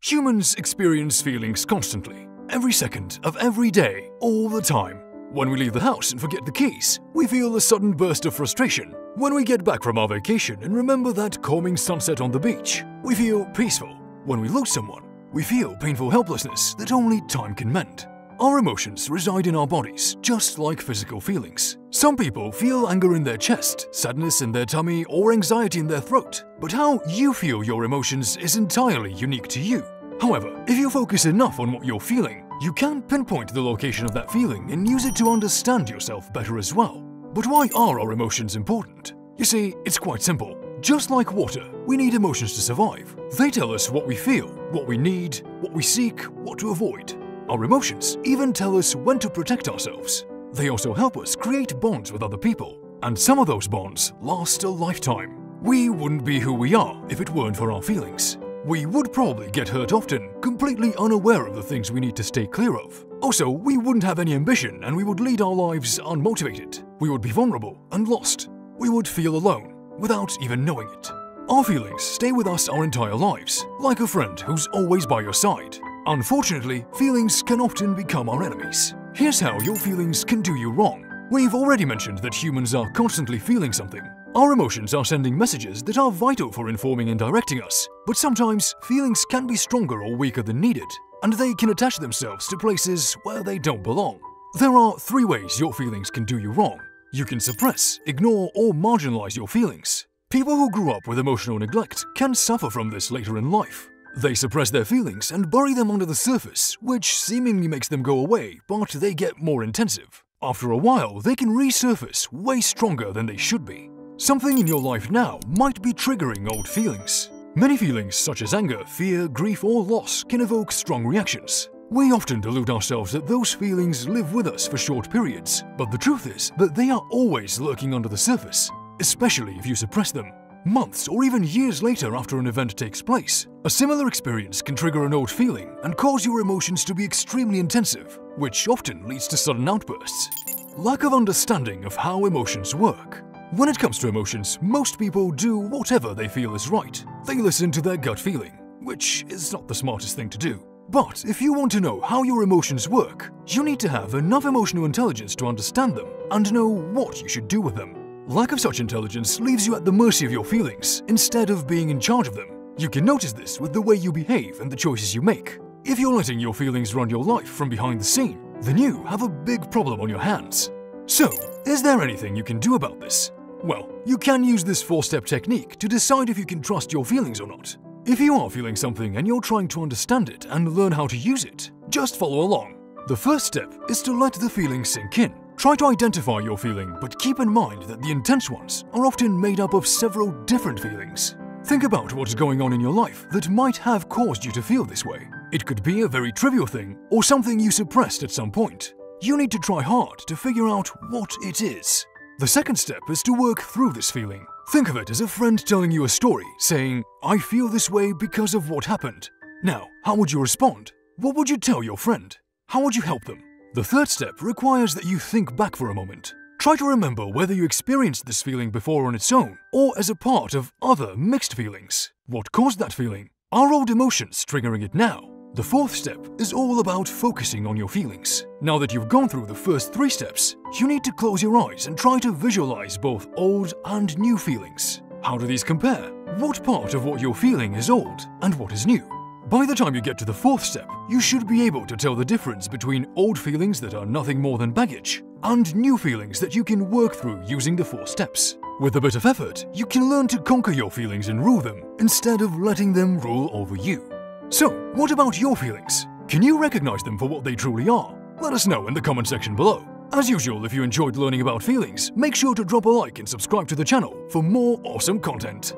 Humans experience feelings constantly, every second of every day, all the time. When we leave the house and forget the keys, we feel a sudden burst of frustration. When we get back from our vacation and remember that calming sunset on the beach, we feel peaceful. When we lose someone, we feel painful helplessness that only time can mend. Our emotions reside in our bodies, just like physical feelings. Some people feel anger in their chest, sadness in their tummy, or anxiety in their throat. But how you feel your emotions is entirely unique to you. However, if you focus enough on what you're feeling, you can pinpoint the location of that feeling and use it to understand yourself better as well. But why are our emotions important? You see, it's quite simple. Just like water, we need emotions to survive. They tell us what we feel, what we need, what we seek, what to avoid. Our emotions even tell us when to protect ourselves. They also help us create bonds with other people, and some of those bonds last a lifetime. We wouldn't be who we are if it weren't for our feelings. We would probably get hurt often, completely unaware of the things we need to stay clear of. Also, we wouldn't have any ambition and we would lead our lives unmotivated. We would be vulnerable and lost. We would feel alone, without even knowing it. Our feelings stay with us our entire lives, like a friend who's always by your side. Unfortunately, feelings can often become our enemies. Here's how your feelings can do you wrong. We've already mentioned that humans are constantly feeling something. Our emotions are sending messages that are vital for informing and directing us, but sometimes feelings can be stronger or weaker than needed, and they can attach themselves to places where they don't belong. There are 3 ways your feelings can do you wrong. You can suppress, ignore, or marginalize your feelings. People who grew up with emotional neglect can suffer from this later in life. They suppress their feelings and bury them under the surface, which seemingly makes them go away, but they get more intensive. After a while, they can resurface way stronger than they should be. Something in your life now might be triggering old feelings. Many feelings such as anger, fear, grief, or loss can evoke strong reactions. We often delude ourselves that those feelings live with us for short periods, but the truth is that they are always lurking under the surface, especially if you suppress them. Months or even years later after an event takes place, a similar experience can trigger an old feeling and cause your emotions to be extremely intensive, which often leads to sudden outbursts. Lack of understanding of how emotions work. When it comes to emotions, most people do whatever they feel is right. They listen to their gut feeling, which is not the smartest thing to do. But if you want to know how your emotions work, you need to have enough emotional intelligence to understand them and know what you should do with them. Lack of such intelligence leaves you at the mercy of your feelings instead of being in charge of them. You can notice this with the way you behave and the choices you make. If you're letting your feelings run your life from behind the scene, then you have a big problem on your hands. So, is there anything you can do about this? Well, you can use this 4-step technique to decide if you can trust your feelings or not. If you are feeling something and you're trying to understand it and learn how to use it, just follow along. The first step is to let the feeling sink in. Try to identify your feeling, but keep in mind that the intense ones are often made up of several different feelings. Think about what's going on in your life that might have caused you to feel this way. It could be a very trivial thing or something you suppressed at some point. You need to try hard to figure out what it is. The second step is to work through this feeling. Think of it as a friend telling you a story, saying, "I feel this way because of what happened." Now, how would you respond? What would you tell your friend? How would you help them? The third step requires that you think back for a moment. Try to remember whether you experienced this feeling before on its own or as a part of other mixed feelings. What caused that feeling? Are old emotions triggering it now? The fourth step is all about focusing on your feelings. Now that you've gone through the first 3 steps, you need to close your eyes and try to visualize both old and new feelings. How do these compare? What part of what you're feeling is old and what is new? By the time you get to the 4th step, you should be able to tell the difference between old feelings that are nothing more than baggage and new feelings that you can work through using the 4 steps. With a bit of effort, you can learn to conquer your feelings and rule them instead of letting them rule over you. So, what about your feelings? Can you recognize them for what they truly are? Let us know in the comment section below. As usual, if you enjoyed learning about feelings, make sure to drop a like and subscribe to the channel for more awesome content.